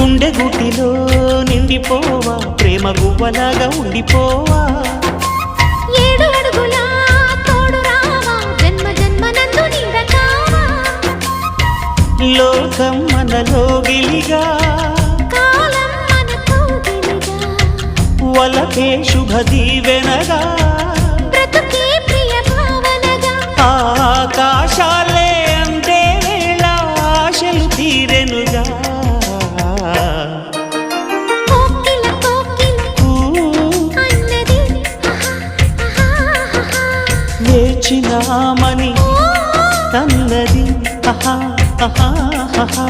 గుండె గుటిలో నిండిపోవా ప్రేమ గువ్వలాగా ఉండిపోవా 7 అడుగుల తోడు రావా జన్మ జన్మనందు నీడ కావా లోకం మనలో గిలిగా కాలం మనతో గిలిగా వలకే శుభ దీవెనగా బ్రతుకే ప్రియ భావనగా ఆకాశాలే అందే వేళ ఆశలు తీరెనుగా కోకిల కోకిల అన్నది వేచినామని తన్నది ఆహా ఆహా ఆహా